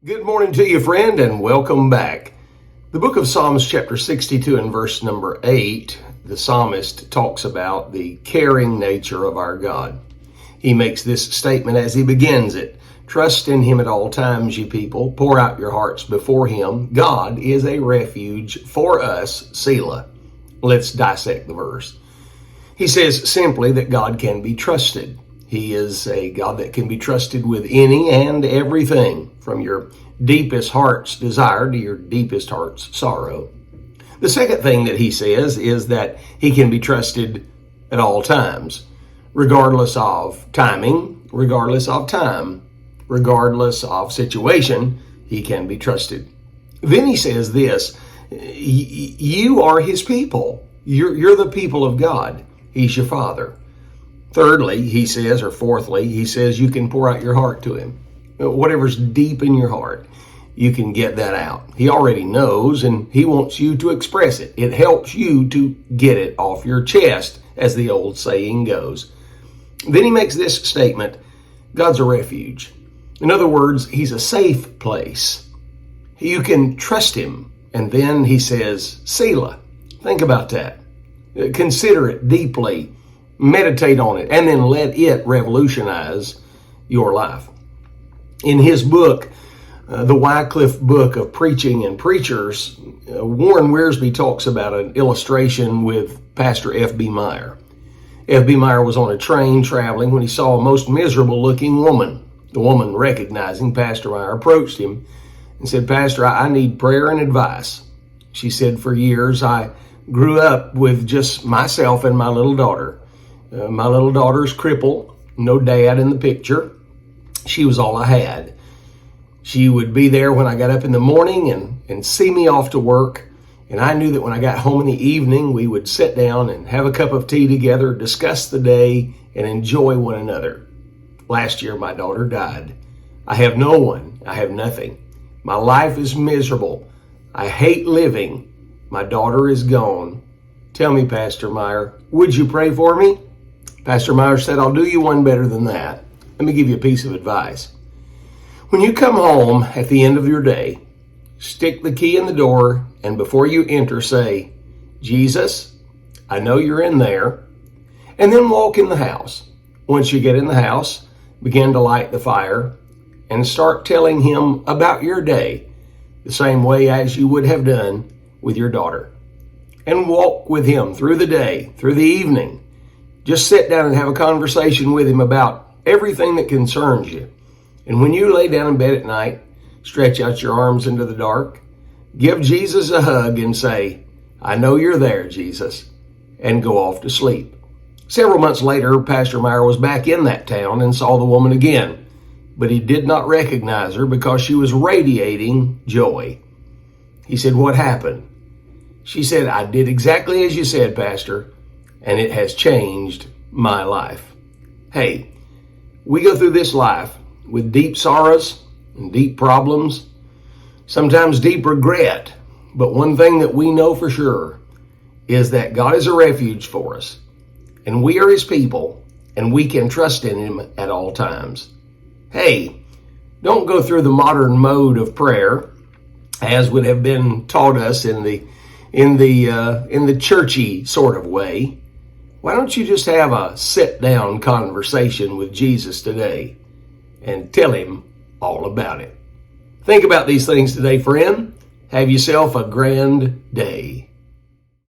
Good morning to you, friend, and welcome back. The book of Psalms, chapter 62 and verse number 8, the psalmist talks about the caring nature of our God. He makes this statement as he begins it. Trust in him at all times, ye people. Pour out your hearts before him. God is a refuge for us, Selah. Let's dissect the verse. He says simply that God can be trusted. He is a God that can be trusted with any and everything, from your deepest heart's desire to your deepest heart's sorrow. The second thing that he says is that he can be trusted at all times, regardless of timing, regardless of time, regardless of situation, he can be trusted. Then he says this, you are his people. You're the people of God. He's your father. Thirdly, he says, or fourthly, he says you can pour out your heart to him. Whatever's deep in your heart, you can get that out. He already knows, and he wants you to express it. It helps you to get it off your chest, as the old saying goes. Then he makes this statement, God's a refuge. In other words, he's a safe place. You can trust him. And then he says, Selah. Think about that. Consider it deeply. Meditate on it, and then let it revolutionize your life. In his book, the Wycliffe Book of Preaching and Preachers, Warren Wiersbe talks about an illustration with Pastor F.B. Meyer. F.B. Meyer was on a train traveling when he saw a most miserable looking woman. The woman, recognizing Pastor Meyer, approached him and said, Pastor, I need prayer and advice. She said, for years I grew up with just myself and my little daughter. My little daughter's crippled, no dad in the picture. She was all I had. She would be there when I got up in the morning and see me off to work. And I knew that when I got home in the evening, we would sit down and have a cup of tea together, discuss the day, and enjoy one another. Last year, my daughter died. I have no one. I have nothing. My life is miserable. I hate living. My daughter is gone. Tell me, Pastor Meyer, would you pray for me? Pastor Meyer said, I'll do you one better than that. Let me give you a piece of advice. When you come home at the end of your day, stick the key in the door, and before you enter, say, Jesus, I know you're in there, and then walk in the house. Once you get in the house, begin to light the fire and start telling him about your day, the same way as you would have done with your daughter. And walk with him through the day, through the evening. Just sit down and have a conversation with him about everything that concerns you. And when you lay down in bed at night, stretch out your arms into the dark, give Jesus a hug and say, I know you're there, Jesus, and go off to sleep. Several months later, Pastor Meyer was back in that town and saw the woman again, but he did not recognize her because she was radiating joy. He said, what happened? She said, I did exactly as you said, Pastor, and it has changed my life. Hey, we go through this life with deep sorrows and deep problems, sometimes deep regret. But one thing that we know for sure is that God is a refuge for us, and we are his people, and we can trust in him at all times. Hey, don't go through the modern mode of prayer as would have been taught us in the churchy sort of way. Why don't you just have a sit-down conversation with Jesus today and tell him all about it? Think about these things today, friend. Have yourself a grand day.